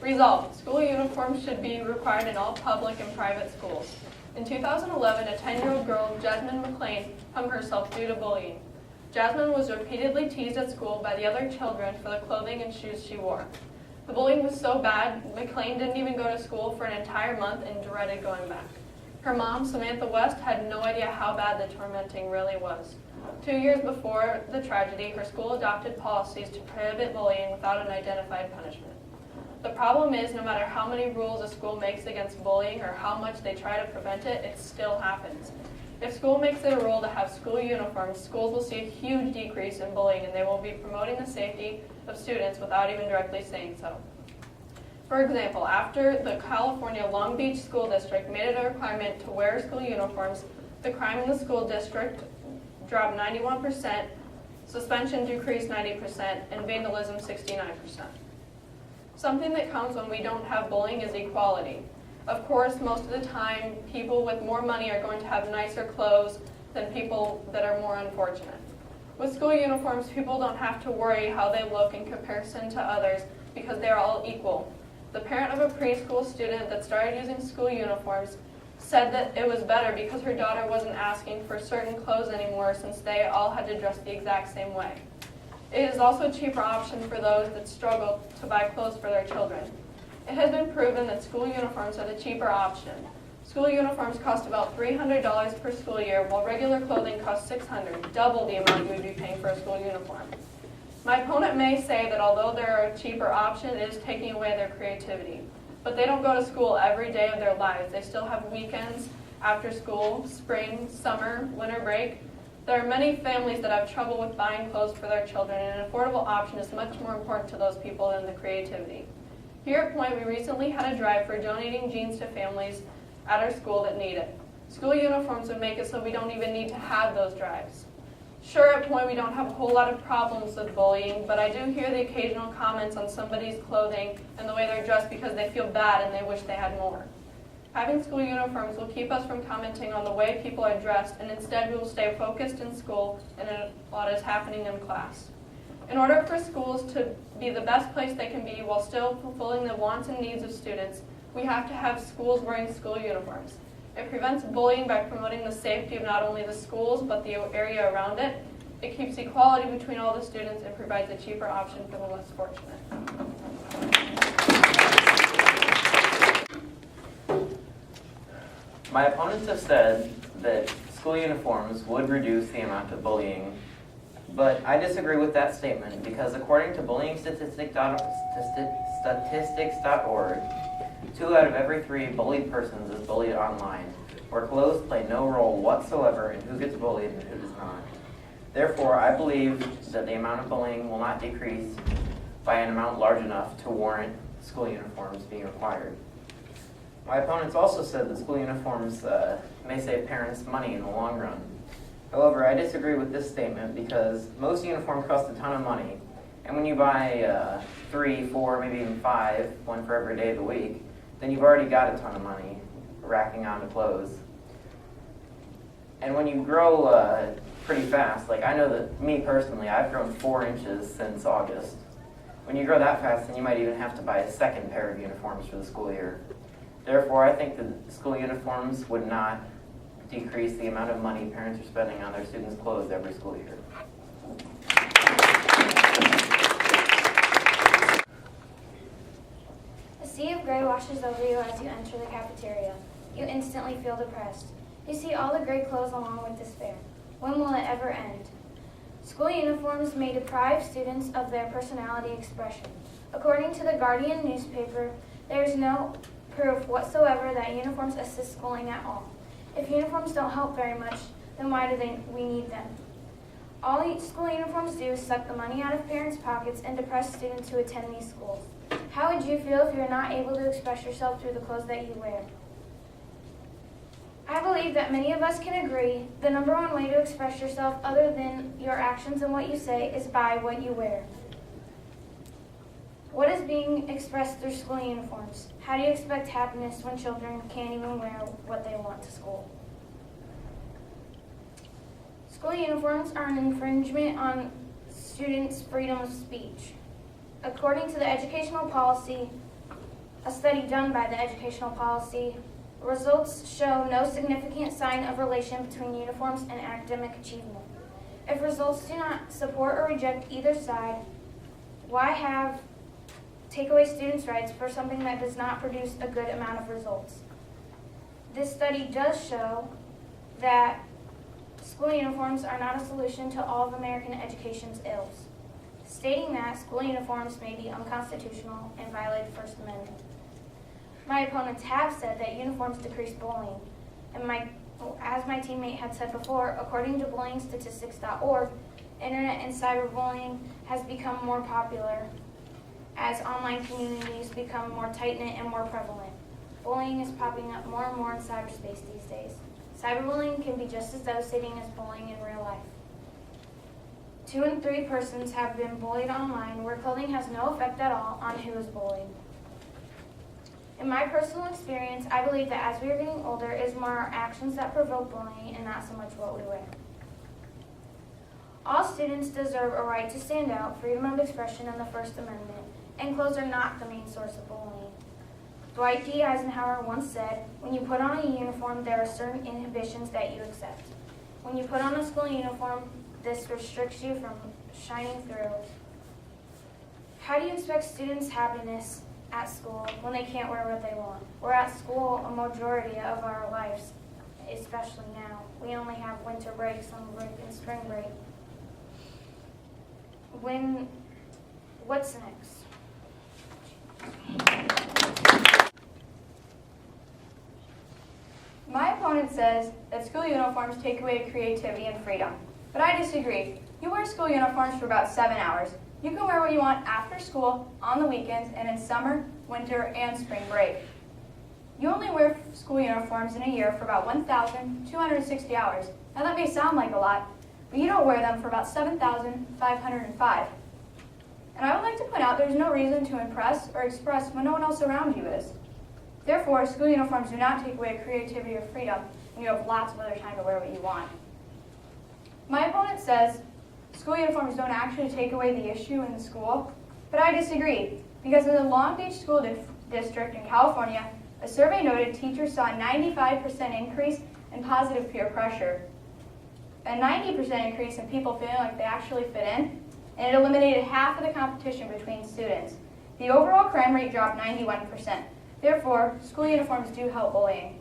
Resolved, school uniforms should be required in all public and private schools. In 2011, a 10-year-old girl, Jasmine McLean, hung herself due to bullying. Jasmine was repeatedly teased at school by the other children for the clothing and shoes she wore. The bullying was so bad, McLean didn't even go to school for an entire month and dreaded going back. Her mom, Samantha West, had no idea how bad the tormenting really was. 2 years before the tragedy, her school adopted policies to prohibit bullying without an identified punishment. The problem is, no matter how many rules a school makes against bullying or how much they try to prevent it, it still happens. If school makes it a rule to have school uniforms, schools will see a huge decrease in bullying and they will be promoting the safety of students without even directly saying so. For example, after the California Long Beach School District made it a requirement to wear school uniforms, the crime in the school district dropped 91%, suspension decreased 90%, and vandalism 69%. Something that comes when we don't have bullying is equality. Of course, most of the time, people with more money are going to have nicer clothes than people that are more unfortunate. With school uniforms, people don't have to worry how they look in comparison to others because they're all equal. The parent of a preschool student that started using school uniforms said that it was better because her daughter wasn't asking for certain clothes anymore since they all had to dress the exact same way. It is also a cheaper option for those that struggle to buy clothes for their children. It has been proven that school uniforms are the cheaper option. School uniforms cost about $300 per school year, while regular clothing costs $600, double the amount you would be paying for a school uniform. My opponent may say that although they're a cheaper option, it is taking away their creativity. But they don't go to school every day of their lives. They still have weekends, after school, spring, summer, winter break. There are many families that have trouble with buying clothes for their children, and an affordable option is much more important to those people than the creativity. Here at Point, we recently had a drive for donating jeans to families at our school that need it. School uniforms would make it so we don't even need to have those drives. Sure, at Point we don't have a whole lot of problems with bullying, but I do hear the occasional comments on somebody's clothing and the way they're dressed because they feel bad and they wish they had more. Having school uniforms will keep us from commenting on the way people are dressed, and instead we will stay focused in school and in what is happening in class. In order for schools to be the best place they can be while still fulfilling the wants and needs of students, we have to have schools wearing school uniforms. It prevents bullying by promoting the safety of not only the schools but the area around it. It keeps equality between all the students and provides a cheaper option for the less fortunate. My opponents have said that school uniforms would reduce the amount of bullying, but I disagree with that statement because according to statistics.org, 2 out of every 3 bullied persons is bullied online, where clothes play no role whatsoever in who gets bullied and who does not. Therefore, I believe that the amount of bullying will not decrease by an amount large enough to warrant school uniforms being required. My opponents also said that school uniforms may save parents money in the long run. However, I disagree with this statement because most uniforms cost a ton of money, and when you buy 3, 4, maybe even 5, one for every day of the week, then you've already got a ton of money racking onto clothes. And when you grow pretty fast, like I know that me personally, I've grown 4 inches since August. When you grow that fast, then you might even have to buy a second pair of uniforms for the school year. Therefore, I think that school uniforms would not decrease the amount of money parents are spending on their students' clothes every school year. A sea of gray washes over you as you enter the cafeteria. You instantly feel depressed. You see all the gray clothes along with despair. When will it ever end? School uniforms may deprive students of their personality expression. According to the Guardian newspaper, there is no proof whatsoever that uniforms assist schooling at all. If uniforms don't help very much, then why do we need them? All school uniforms do is suck the money out of parents' pockets and depress students who attend these schools. How would you feel if you're not able to express yourself through the clothes that you wear? I believe that many of us can agree the number one way to express yourself other than your actions and what you say is by what you wear. What is being expressed through school uniforms? How do you expect happiness when children can't even wear what they want to school? School uniforms are an infringement on students' freedom of speech. According to the educational policy a study done by the Educational Policy, results show no significant sign of relation between uniforms and academic achievement. If results do not support or reject either side, why take away students' rights for something that does not produce a good amount of results? This study does show that school uniforms are not a solution to all of American education's ills, stating that school uniforms may be unconstitutional and violate the First Amendment. My opponents have said that uniforms decrease bullying, and as my teammate had said before, according to bullyingstatistics.org, internet and cyberbullying has become more popular as online communities become more tight-knit and more prevalent. Bullying is popping up more and more in cyberspace these days. Cyberbullying can be just as devastating as bullying in real life. 2 in 3 persons have been bullied online, where clothing has no effect at all on who is bullied. In my personal experience, I believe that as we are getting older, it is more our actions that provoke bullying and not so much what we wear. All students deserve a right to stand out, freedom of expression, and the First Amendment, and clothes are not the main source of bullying. Dwight D. Eisenhower once said, "When you put on a uniform, there are certain inhibitions that you accept. When you put on a school uniform, this restricts you from shining through." How do you expect students' happiness at school when they can't wear what they want? We're at school a majority of our lives, especially now. We only have winter break, summer break, and spring break. What's next? My opponent says that school uniforms take away creativity and freedom, but I disagree. You wear school uniforms for about 7 hours. You can wear what you want after school, on the weekends, and in summer, winter, and spring break. You only wear school uniforms in a year for about 1,260 hours. Now that may sound like a lot, but you don't wear them for about 7,505. And I would like to point out there's no reason to impress or express when no one else around you is. Therefore, school uniforms do not take away creativity or freedom, and you have lots of other time to wear what you want. My opponent says school uniforms don't actually take away the issue in the school, but I disagree, because in the Long Beach School District in California, a survey noted teachers saw a 95% increase in positive peer pressure, a 90% increase in people feeling like they actually fit in, and it eliminated half of the competition between students. The overall crime rate dropped 91%. Therefore, school uniforms do help bullying.